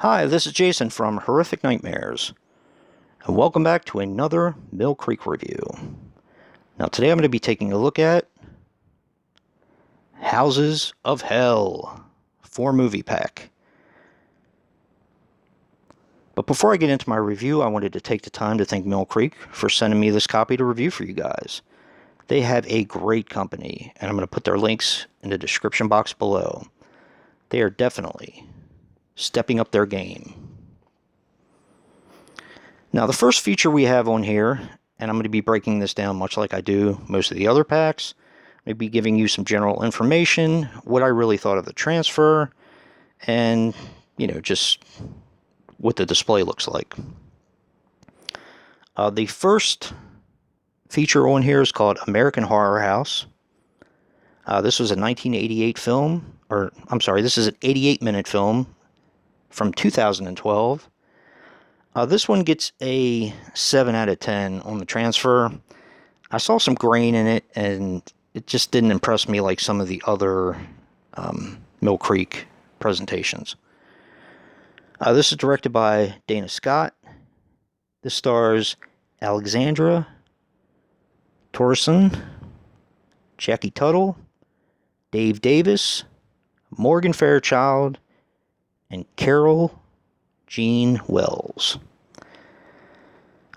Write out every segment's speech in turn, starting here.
Hi, this is Jason from Horrific Nightmares, and welcome back to another Mill Creek review. Now, today I'm going to be taking a look at Houses of Hell 4-movie pack. But before I get into my review, I wanted to take the time to thank Mill Creek for sending me this copy to review for you guys. They have a great company, and I'm going to put their links in the description box below. They are definitely stepping up their game. Now, the first feature we have on here, and I'm going to be breaking this down much like I do most of the other packs, maybe giving you some general information, what I really thought of the transfer, and, just what the display looks like. The first feature on here is called American Horror House. This was a 1988 film, this is an 88-minute film from 2012. This one gets a 7 out of 10 on the transfer. I saw some grain in it, and it just didn't impress me like some of the other Mill Creek presentations. This is directed by Dana Scott. This stars Alexandra Torreson, Jackie Tuttle, Dave Davis, Morgan Fairchild, and Carol Jean Wells.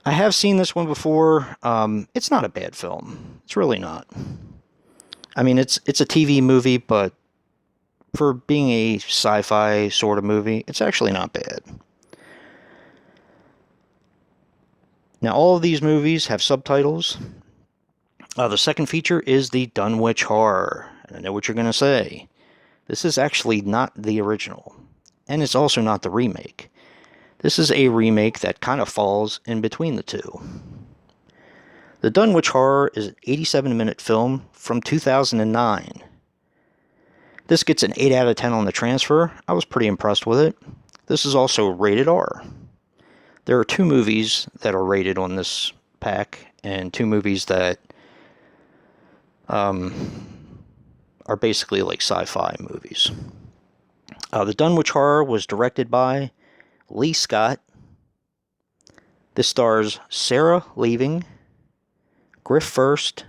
I have seen this one before. It's not a bad film. It's really not. I mean, it's a TV movie, but for being a sci-fi sort of movie, it's actually not bad. Now, all of these movies have subtitles. The second feature is the Dunwich Horror. And I know what you're going to say. This is actually not the original. And it's also not the remake. This is a remake that kind of falls in between the two. The Dunwich Horror is an 87-minute film from 2009. This gets an 8 out of 10 on the transfer. I was pretty impressed with it. This is also rated R. There are 2 movies that are rated on this pack, and 2 movies that are basically like sci-fi movies. The Dunwich Horror was directed by Lee Scott. This stars Sarah Leaving, Griff First,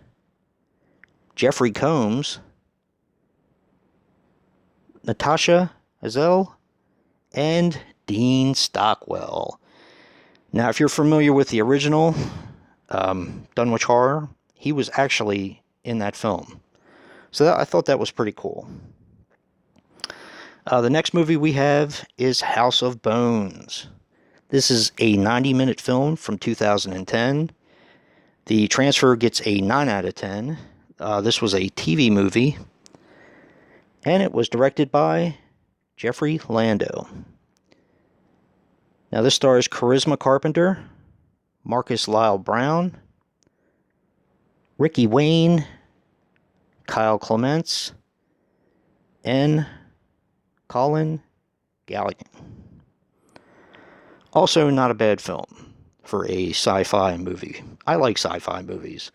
Jeffrey Combs, Natasha Azell, and Dean Stockwell. Now, if you're familiar with the original Dunwich Horror, he was actually in that film. So I thought that was pretty cool. The next movie we have is House of Bones. This is a 90-minute film from 2010. The transfer gets a 9 out of 10. This was a TV movie. And it was directed by Jeffrey Lando. Now, this stars Charisma Carpenter, Marcus Lyle Brown, Ricky Wayne, Kyle Clements, and Colin Galligan. Also, not a bad film for a sci-fi movie. I like sci-fi movies.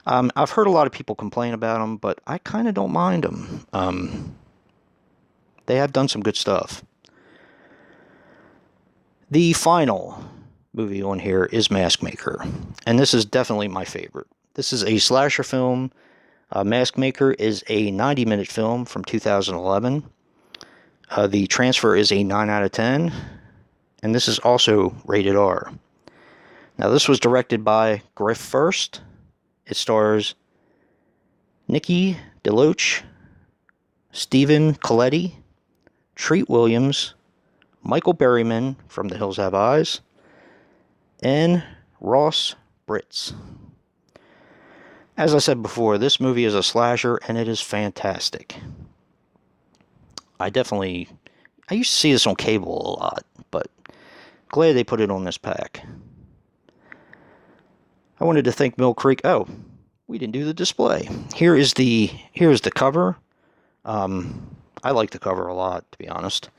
I've heard a lot of people complain about them, but I kind of don't mind them. They have done some good stuff. The final movie on here is Mask Maker, and this is definitely my favorite. This is a slasher film. Mask Maker is a 90-minute film from 2011. The transfer is a 9 out of 10, and this is also rated R. Now, this was directed by Griff First. It stars Nikki DeLoach, Stephen Coletti, Treat Williams, Michael Berryman from The Hills Have Eyes, and Ross Britz. As I said before, this movie is a slasher, and it is fantastic. I used to see this on cable a lot, but glad they put it on this pack. I wanted to thank Mill Creek. Oh, we didn't do the display. Here is the cover. I like the cover a lot, to be honest.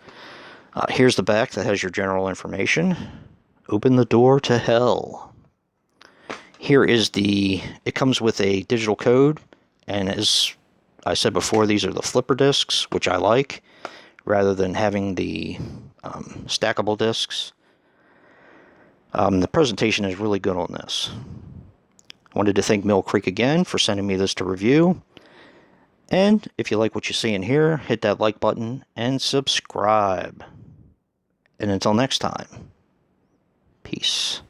Here's the back that has your general information. Open the door to hell. Here is it comes with a digital code, and as I said before, these are the flipper discs, which I like, rather than having the stackable discs. The presentation is really good on this. I wanted to thank Mill Creek again for sending me this to review. And if you like what you see in here, hit that like button and subscribe. And until next time, peace.